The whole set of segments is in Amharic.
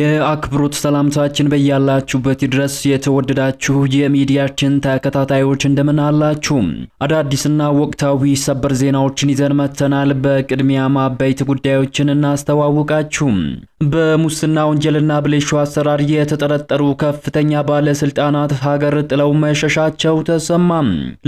የአክብሮት ሰላምታችን በያላችሁበት ድረስ የተወደዳችሁ የሚዲያችን ተከታታዮች እንደምን አላችሁ? አዳዲስና ወቅታዊ ሰበር ዜናዎችን ይዘን መተናል። በቅድሚያ አበይት ጉዳዮችን እናስተዋውቃችሁ። በሙስና ወንጀልና ብልሹ አሰራር የተጠረጠሩ ከፍተኛ ባለስልጣናት ሀገር ጥለው መሸሻቸው ተሰማ።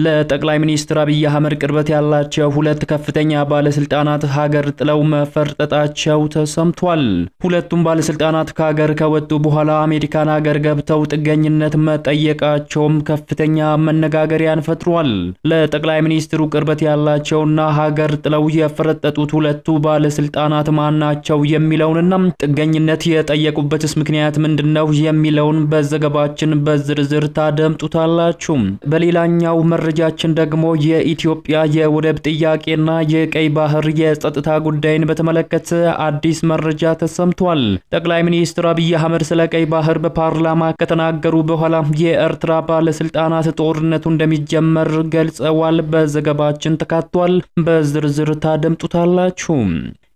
ለጠቅላይ ሚኒስትር አብይ አህመድ ቅርበት ያላቸው ሁለት ከፍተኛ ባለስልጣናት ሀገር ጥለው መፈርጠጣቸው ተሰምቷል። ሁለቱም ባለስልጣናት ከሀገር ከወጡ በኋላ አሜሪካን ሀገር ገብተው ጥገኝነት መጠየቃቸውም ከፍተኛ መነጋገሪያን ፈጥሯል። ለጠቅላይ ሚኒስትሩ ቅርበት ያላቸውና ሀገር ጥለው የፈረጠጡት ሁለቱ ባለስልጣናት ማናቸው የሚለውንና ጥገኝነት የጠየቁበትስ ምክንያት ምንድነው የሚለውን በዘገባችን በዝርዝር ታደምጡታላችሁ። በሌላኛው መረጃችን ደግሞ የኢትዮጵያ የወደብ ጥያቄና የቀይ ባህር የጸጥታ ጉዳይን በተመለከተ አዲስ መረጃ ተሰምቷል። ጠቅላይ ሚኒስትር አብይ አህመድ ስለ ቀይ ባህር በፓርላማ ከተናገሩ በኋላ የኤርትራ ባለስልጣናት ጦርነቱ እንደሚጀመር ገልጸዋል። በዘገባችን ተካቷል። በዝርዝር ታደምጡታላችሁ።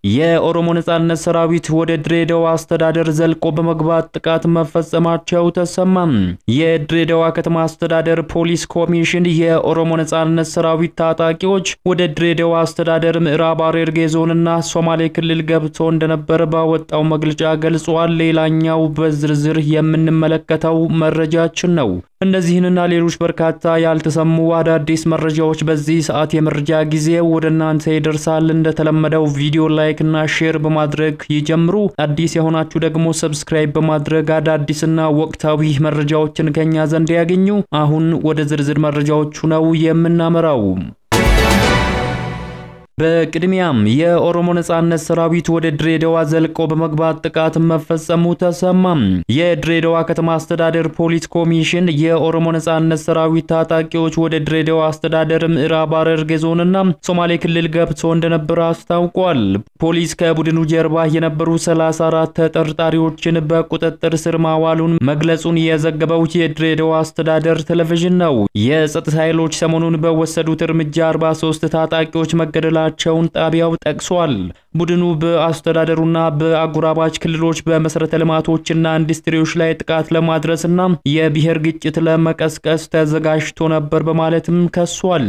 የኦሮሞ ነጻነት ሰራዊት ወደ ድሬዳዋ አስተዳደር ዘልቆ በመግባት ጥቃት መፈጸማቸው ተሰማ። የድሬዳዋ ከተማ አስተዳደር ፖሊስ ኮሚሽን የኦሮሞ ነጻነት ሰራዊት ታጣቂዎች ወደ ድሬዳዋ አስተዳደር ምዕራብ ሐረርጌ ዞንና ሶማሌ ክልል ገብቶ እንደነበር ባወጣው መግለጫ ገልጿል። ሌላኛው በዝርዝር የምንመለከተው መረጃችን ነው። እነዚህንና ሌሎች በርካታ ያልተሰሙ አዳዲስ መረጃዎች በዚህ ሰዓት የመረጃ ጊዜ ወደ እናንተ ይደርሳል። እንደተለመደው ቪዲዮ ላይክ እና ሼር በማድረግ ይጀምሩ። አዲስ የሆናችሁ ደግሞ ሰብስክራይብ በማድረግ አዳዲስና ወቅታዊ መረጃዎችን ከኛ ዘንድ ያገኙ። አሁን ወደ ዝርዝር መረጃዎቹ ነው የምናመራው። በቅድሚያም የኦሮሞ ነጻነት ሰራዊት ወደ ድሬዳዋ ዘልቆ በመግባት ጥቃት መፈጸሙ ተሰማ። የድሬዳዋ ከተማ አስተዳደር ፖሊስ ኮሚሽን የኦሮሞ ነጻነት ሰራዊት ታጣቂዎች ወደ ድሬዳዋ አስተዳደር ምዕራብ ሐረርጌ ዞንና ሶማሌ ክልል ገብቶ እንደነበር አስታውቋል። ፖሊስ ከቡድኑ ጀርባ የነበሩ 34 ተጠርጣሪዎችን በቁጥጥር ስር ማዋሉን መግለጹን የዘገበው የድሬዳዋ አስተዳደር ቴሌቪዥን ነው። የጸጥታ ኃይሎች ሰሞኑን በወሰዱት እርምጃ 43 ታጣቂዎች መገደላቸውን ጣቢያው ጠቅሷል። ቡድኑ በአስተዳደሩና በአጉራባች ክልሎች በመሰረተ ልማቶችና ኢንዱስትሪዎች ላይ ጥቃት ለማድረስና የብሔር ግጭት ለመቀስቀስ ተዘጋጅቶ ነበር በማለትም ከሷል።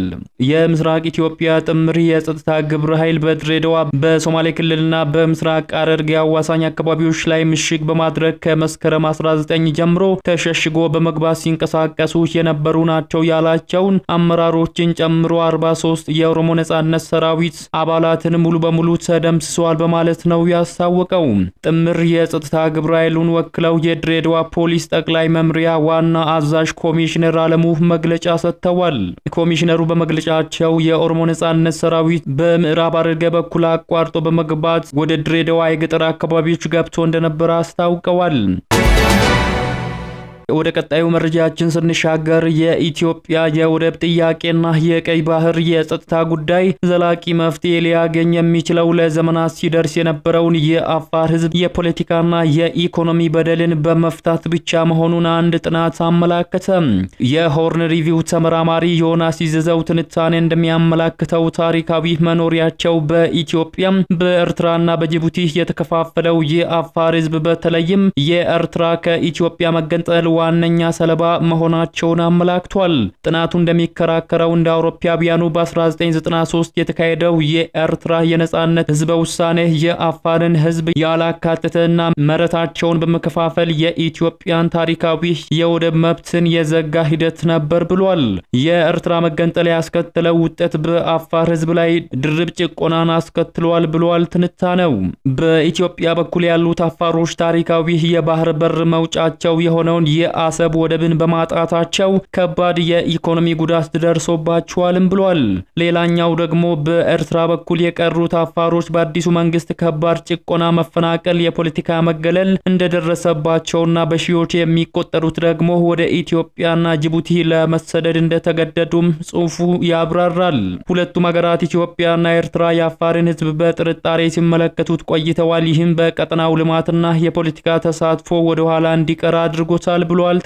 የምስራቅ ኢትዮጵያ ጥምር የጸጥታ ግብረ ኃይል በድሬዳዋ በሶማሌ ክልልና በምስራቅ ሐረርጌ አዋሳኝ አካባቢዎች ላይ ምሽግ በማድረግ ከመስከረም 19 ጀምሮ ተሸሽጎ በመግባት ሲንቀሳቀሱ የነበሩ ናቸው ያላቸውን አመራሮችን ጨምሮ 43 የኦሮሞ ነጻነት ሰራዊት አባላትን ሙሉ በሙሉ ተደምስሰዋል በማለት ነው ያስታወቀው። ጥምር የጸጥታ ግብረ ኃይሉን ወክለው የድሬዳዋ ፖሊስ ጠቅላይ መምሪያ ዋና አዛዥ ኮሚሽነር አለሙ መግለጫ ሰጥተዋል። ኮሚሽነሩ በመግለጫቸው የኦሮሞ ነጻነት ሰራዊት በምዕራብ ሐረርጌ በኩል አቋርጦ በመግባት ወደ ድሬዳዋ የገጠር አካባቢዎች ገብቶ እንደነበር አስታውቀዋል። ወደ ቀጣዩ መረጃችን ስንሻገር የኢትዮጵያ የወደብ ጥያቄና የቀይ ባህር የጸጥታ ጉዳይ ዘላቂ መፍትሄ ሊያገኝ የሚችለው ለዘመናት ሲደርስ የነበረውን የአፋር ሕዝብ የፖለቲካና የኢኮኖሚ በደልን በመፍታት ብቻ መሆኑን አንድ ጥናት አመላከተ። የሆርን ሪቪው ተመራማሪ ዮናስ ይዘዘው ትንታኔ እንደሚያመላክተው ታሪካዊ መኖሪያቸው በኢትዮጵያ በኤርትራና በጅቡቲ የተከፋፈለው የአፋር ሕዝብ በተለይም የኤርትራ ከኢትዮጵያ መገንጠል ዋነኛ ሰለባ መሆናቸውን አመላክቷል። ጥናቱ እንደሚከራከረው እንደ አውሮፓውያኑ በ1993 የተካሄደው የኤርትራ የነጻነት ህዝበ ውሳኔ የአፋርን ህዝብ ያላካተተና መሬታቸውን በመከፋፈል የኢትዮጵያን ታሪካዊ የወደብ መብትን የዘጋ ሂደት ነበር ብሏል። የኤርትራ መገንጠል ያስከተለው ውጤት በአፋር ህዝብ ላይ ድርብ ጭቆናን አስከትሏል ብሏል ትንታኔው። በኢትዮጵያ በኩል ያሉት አፋሮች ታሪካዊ የባህር በር መውጫቸው የሆነውን የአሰብ ወደብን በማጣታቸው ከባድ የኢኮኖሚ ጉዳት ደርሶባቸዋልም ብሏል። ሌላኛው ደግሞ በኤርትራ በኩል የቀሩት አፋሮች በአዲሱ መንግስት ከባድ ጭቆና፣ መፈናቀል፣ የፖለቲካ መገለል እንደደረሰባቸውና በሺዎች የሚቆጠሩት ደግሞ ወደ ኢትዮጵያና ጅቡቲ ለመሰደድ እንደተገደዱም ጽሑፉ ያብራራል። ሁለቱም ሀገራት ኢትዮጵያና ኤርትራ የአፋርን ህዝብ በጥርጣሬ ሲመለከቱት ቆይተዋል። ይህም በቀጠናው ልማትና የፖለቲካ ተሳትፎ ወደ ኋላ እንዲቀር አድርጎታል ብሏል። ብሏል።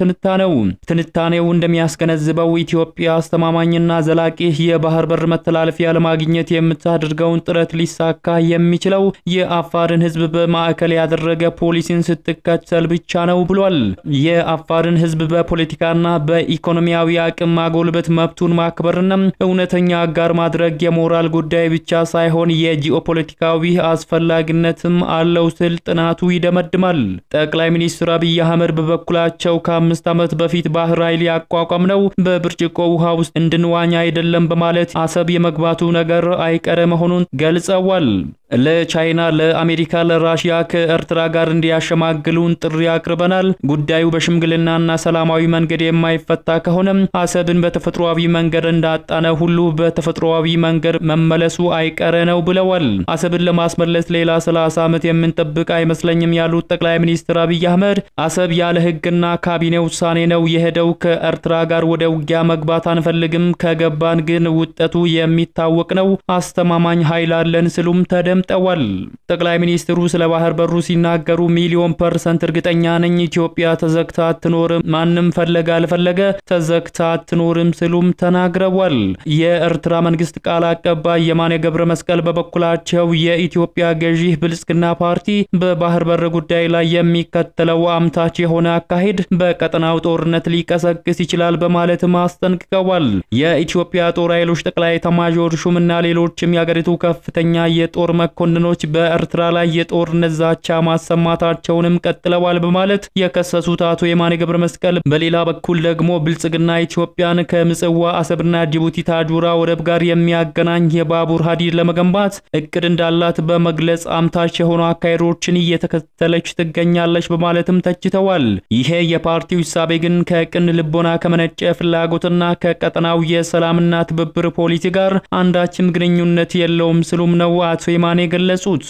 ትንታኔው እንደሚያስገነዝበው ኢትዮጵያ አስተማማኝና ዘላቂ የባህር በር መተላለፊያ ለማግኘት የምታደርገውን ጥረት ሊሳካ የሚችለው የአፋርን ህዝብ በማዕከል ያደረገ ፖሊሲን ስትከተል ብቻ ነው ብሏል። የአፋርን ህዝብ በፖለቲካና በኢኮኖሚያዊ አቅም ማጎልበት መብቱን ማክበርና እውነተኛ አጋር ማድረግ የሞራል ጉዳይ ብቻ ሳይሆን የጂኦፖለቲካዊ አስፈላጊነትም አለው ሲል ጥናቱ ይደመድማል። ጠቅላይ ሚኒስትር አብይ አህመድ በበኩላቸው ከ5 ዓመት በፊት ባህር ኃይል ያቋቋም ነው በብርጭቆ ውሃ ውስጥ እንድንዋኝ አይደለም በማለት አሰብ የመግባቱ ነገር አይቀረ መሆኑን ገልጸዋል። ለቻይና፣ ለአሜሪካ፣ ለራሺያ ከኤርትራ ጋር እንዲያሸማግሉን ጥሪ አቅርበናል። ጉዳዩ በሽምግልናና ሰላማዊ መንገድ የማይፈታ ከሆነ አሰብን በተፈጥሯዊ መንገድ እንዳጣነ ሁሉ በተፈጥሯዊ መንገድ መመለሱ አይቀረ ነው ብለዋል። አሰብን ለማስመለስ ሌላ 30 ዓመት የምንጠብቅ አይመስለኝም ያሉት ጠቅላይ ሚኒስትር አብይ አህመድ አሰብ ያለ ህግና ካቢኔ ውሳኔ ነው የሄደው። ከኤርትራ ጋር ወደ ውጊያ መግባት አንፈልግም፣ ከገባን ግን ውጤቱ የሚታወቅ ነው። አስተማማኝ ኃይል አለን ሲሉም ተደምጠዋል። ጠቅላይ ሚኒስትሩ ስለ ባህር በሩ ሲናገሩ ሚሊዮን% እርግጠኛ ነኝ ኢትዮጵያ ተዘግታ አትኖርም፣ ማንም ፈለገ አልፈለገ ተዘግታ አትኖርም ሲሉም ተናግረዋል። የኤርትራ መንግስት ቃል አቀባይ የማነ ገብረ መስቀል በበኩላቸው የኢትዮጵያ ገዢ ብልጽግና ፓርቲ በባህር በር ጉዳይ ላይ የሚከተለው አምታች የሆነ አካሄድ በቀጠናው ጦርነት ሊቀሰቅስ ይችላል በማለት ማስጠንቅቀዋል። የኢትዮጵያ ጦር ኃይሎች ጠቅላይ ኤታማዦር ሹምና ሌሎችም የሀገሪቱ ከፍተኛ የጦር መኮንኖች በኤርትራ ላይ የጦርነት ዛቻ ማሰማታቸውንም ቀጥለዋል በማለት የከሰሱት አቶ የማነ ገብረ መስቀል በሌላ በኩል ደግሞ ብልጽግና ኢትዮጵያን ከምጽዋ አሰብና ጅቡቲ ታጁራ ወደብ ጋር የሚያገናኝ የባቡር ሀዲድ ለመገንባት እቅድ እንዳላት በመግለጽ አምታች የሆኑ አካሄዶችን እየተከተለች ትገኛለች በማለትም ተችተዋል። ይሄ የፓርቲው ሐሳብ ግን ከቅን ልቦና ከመነጨ ፍላጎትና ከቀጠናው የሰላምና ትብብር ፖሊሲ ጋር አንዳችም ግንኙነት የለውም ሲሉም ነው አቶ የማነ ገለጹት።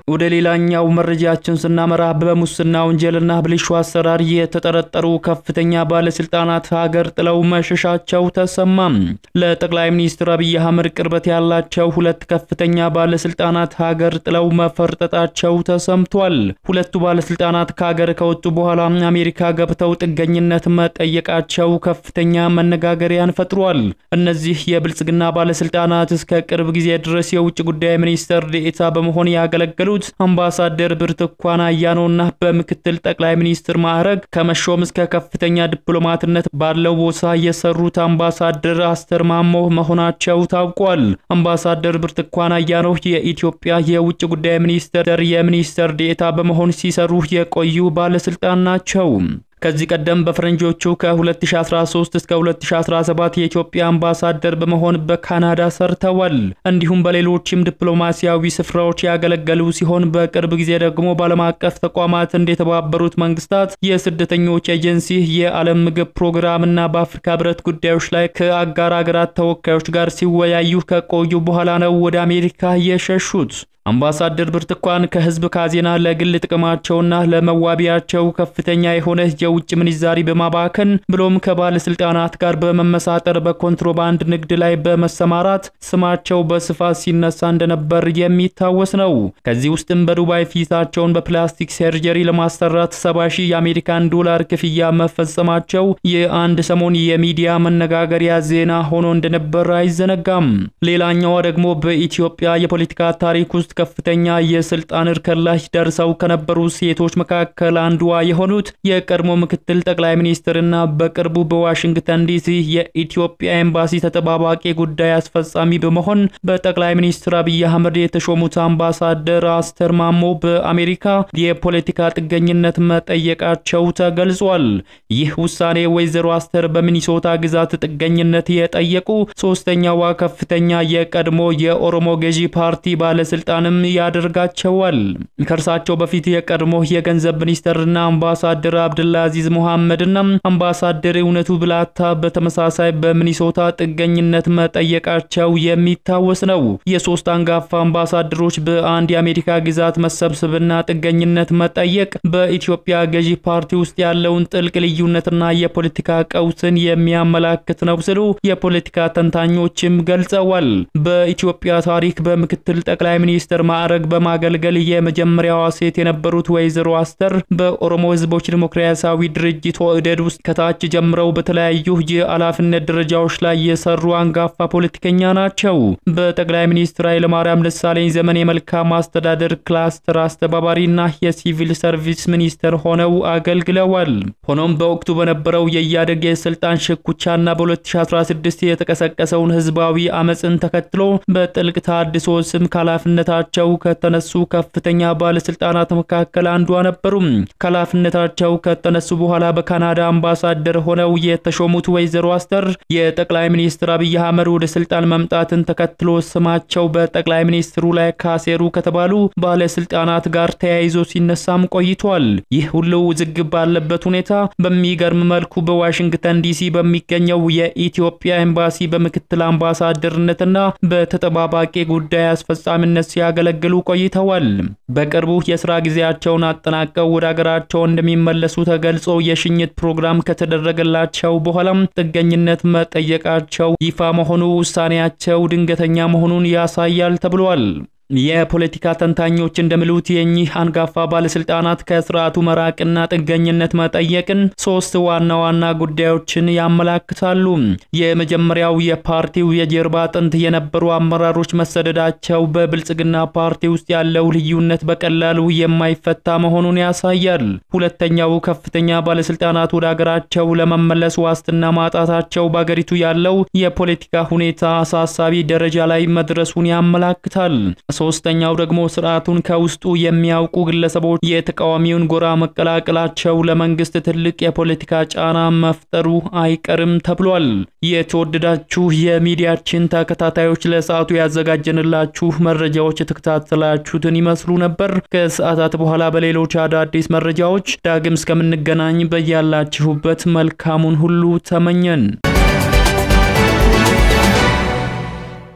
ወደ ሌላኛው መረጃችን ስናመራ በሙስና ወንጀልና ብልሹ አሰራር የተጠረጠሩ ከፍተኛ ባለስልጣናት ሀገር ጥለው መሸሻቸው ተሰማም። ለጠቅላይ ሚኒስትር አብይ አህመድ ቅርበት ያላቸው ሁለት ከፍተኛ ባለስልጣናት ሀገር ጥለው መፈርጠጣቸው ተሰምቷል። ሁለቱ ባለስልጣናት ከሀገር ከወጡ በኋላ አሜሪካ ገብተው ጥገኝነት መጠየቃቸው ከፍተኛ መነጋገሪያን ፈጥሯል። እነዚህ የብልጽግና ባለስልጣናት እስከ ቅርብ ጊዜ ድረስ የውጭ ጉዳይ ሚኒስትር ዴኤታ በመሆን ያገለገሉ አምባሳደር ብርቱካን አያኖና በምክትል ጠቅላይ ሚኒስትር ማዕረግ ከመሾም እስከ ከፍተኛ ዲፕሎማትነት ባለው ቦታ የሰሩት አምባሳደር አስተር ማሞ መሆናቸው ታውቋል። አምባሳደር ብርቱካን አያኖ የኢትዮጵያ የውጭ ጉዳይ ሚኒስትር የሚኒስትር ዴኤታ በመሆን ሲሰሩ የቆዩ ባለስልጣን ናቸው። ከዚህ ቀደም በፈረንጆቹ ከ2013 እስከ 2017 የኢትዮጵያ አምባሳደር በመሆን በካናዳ ሰርተዋል። እንዲሁም በሌሎችም ዲፕሎማሲያዊ ስፍራዎች ያገለገሉ ሲሆን በቅርብ ጊዜ ደግሞ በዓለም አቀፍ ተቋማት እንደተባበሩት መንግስታት የስደተኞች ኤጀንሲ፣ የዓለም ምግብ ፕሮግራምና በአፍሪካ ህብረት ጉዳዮች ላይ ከአጋር ሀገራት ተወካዮች ጋር ሲወያዩ ከቆዩ በኋላ ነው ወደ አሜሪካ የሸሹት። አምባሳደር ብርቱካን ከህዝብ ካዜና ለግል ጥቅማቸውና ለመዋቢያቸው ከፍተኛ የሆነ የውጭ ምንዛሪ በማባከን ብሎም ከባለስልጣናት ጋር በመመሳጠር በኮንትሮባንድ ንግድ ላይ በመሰማራት ስማቸው በስፋት ሲነሳ እንደነበር የሚታወስ ነው። ከዚህ ውስጥም በዱባይ ፊታቸውን በፕላስቲክ ሰርጀሪ ለማሰራት 70,000 የአሜሪካን ዶላር ክፍያ መፈጸማቸው የአንድ ሰሞን የሚዲያ መነጋገሪያ ዜና ሆኖ እንደነበር አይዘነጋም። ሌላኛው ደግሞ በኢትዮጵያ የፖለቲካ ታሪክ ውስጥ ከፍተኛ የስልጣን እርከን ላይ ደርሰው ከነበሩ ሴቶች መካከል አንዷ የሆኑት የቀድሞ ምክትል ጠቅላይ ሚኒስትርና በቅርቡ በዋሽንግተን ዲሲ የኢትዮጵያ ኤምባሲ ተጠባባቂ ጉዳይ አስፈጻሚ በመሆን በጠቅላይ ሚኒስትር አብይ አህመድ የተሾሙት አምባሳደር አስተር ማሞ በአሜሪካ የፖለቲካ ጥገኝነት መጠየቃቸው ተገልጿል። ይህ ውሳኔ ወይዘሮ አስተር በሚኒሶታ ግዛት ጥገኝነት የጠየቁ ሶስተኛዋ ከፍተኛ የቀድሞ የኦሮሞ ገዢ ፓርቲ ባለስልጣን ያደርጋቸዋል። ከርሳቸው በፊት የቀድሞ የገንዘብ ሚኒስትርና አምባሳደር አብዱልአዚዝ መሐመድና አምባሳደር እውነቱ ብላታ በተመሳሳይ በሚኒሶታ ጥገኝነት መጠየቃቸው የሚታወስ ነው። የሶስት አንጋፋ አምባሳደሮች በአንድ የአሜሪካ ግዛት መሰብሰብና ጥገኝነት መጠየቅ በኢትዮጵያ ገዢ ፓርቲ ውስጥ ያለውን ጥልቅ ልዩነትና የፖለቲካ ቀውስን የሚያመላክት ነው ሲሉ የፖለቲካ ተንታኞችም ገልጸዋል። በኢትዮጵያ ታሪክ በምክትል ጠቅላይ ሚኒስትር ሚኒስትር ማዕረግ በማገልገል የመጀመሪያዋ ሴት የነበሩት ወይዘሮ አስተር በኦሮሞ ህዝቦች ዲሞክራሲያዊ ድርጅት ኦህዴድ ውስጥ ከታች ጀምረው በተለያዩ የኃላፊነት ደረጃዎች ላይ የሰሩ አንጋፋ ፖለቲከኛ ናቸው። በጠቅላይ ሚኒስትር ኃይለማርያም ደሳለኝ ዘመን የመልካም አስተዳደር ክላስተር አስተባባሪና የሲቪል ሰርቪስ ሚኒስትር ሆነው አገልግለዋል። ሆኖም በወቅቱ በነበረው የኢህአዴግ የስልጣን ሽኩቻና በ2016 የተቀሰቀሰውን ህዝባዊ አመጽን ተከትሎ በጥልቅ ታድሶ ስም ከኃላፊነታቸው ከተነሱ ከፍተኛ ባለስልጣናት መካከል አንዷ ነበሩ። ከኃላፊነታቸው ከተነሱ በኋላ በካናዳ አምባሳደር ሆነው የተሾሙት ወይዘሮ አስተር የጠቅላይ ሚኒስትር አብይ አህመድ ወደ ስልጣን መምጣትን ተከትሎ ስማቸው በጠቅላይ ሚኒስትሩ ላይ ካሴሩ ከተባሉ ባለስልጣናት ጋር ተያይዞ ሲነሳም ቆይቷል። ይህ ሁሉ ውዝግብ ባለበት ሁኔታ በሚገርም መልኩ በዋሽንግተን ዲሲ በሚገኘው የኢትዮጵያ ኤምባሲ በምክትል አምባሳደርነትና በተጠባባቂ ጉዳይ አስፈጻሚነት ሲያገለግሉ ቆይተዋል። በቅርቡ የሥራ ጊዜያቸውን አጠናቀው ወደ ሀገራቸው እንደሚመለሱ ተገልጾ የሽኝት ፕሮግራም ከተደረገላቸው በኋላም ጥገኝነት መጠየቃቸው ይፋ መሆኑ ውሳኔያቸው ድንገተኛ መሆኑን ያሳያል ተብሏል። የፖለቲካ ተንታኞች እንደሚሉት የኚህ አንጋፋ ባለስልጣናት ከስርዓቱ መራቅና ጥገኝነት መጠየቅን ሶስት ዋና ጉዳዮችን ያመላክታሉ። የመጀመሪያው የፓርቲው የጀርባ አጥንት የነበሩ አመራሮች መሰደዳቸው በብልጽግና ፓርቲ ውስጥ ያለው ልዩነት በቀላሉ የማይፈታ መሆኑን ያሳያል። ሁለተኛው ከፍተኛ ባለስልጣናት ወደ ሀገራቸው ለመመለስ ዋስትና ማጣታቸው በአገሪቱ ያለው የፖለቲካ ሁኔታ አሳሳቢ ደረጃ ላይ መድረሱን ያመላክታል። ሶስተኛው ደግሞ ስርዓቱን ከውስጡ የሚያውቁ ግለሰቦች የተቃዋሚውን ጎራ መቀላቀላቸው ለመንግስት ትልቅ የፖለቲካ ጫና መፍጠሩ አይቀርም ተብሏል። የተወደዳችሁ የሚዲያችን ተከታታዮች ለሰዓቱ ያዘጋጀንላችሁ መረጃዎች ተከታተላችሁትን ይመስሉ ነበር። ከሰዓታት በኋላ በሌሎች አዳዲስ መረጃዎች ዳግም እስከምንገናኝ በያላችሁበት መልካሙን ሁሉ ተመኘን።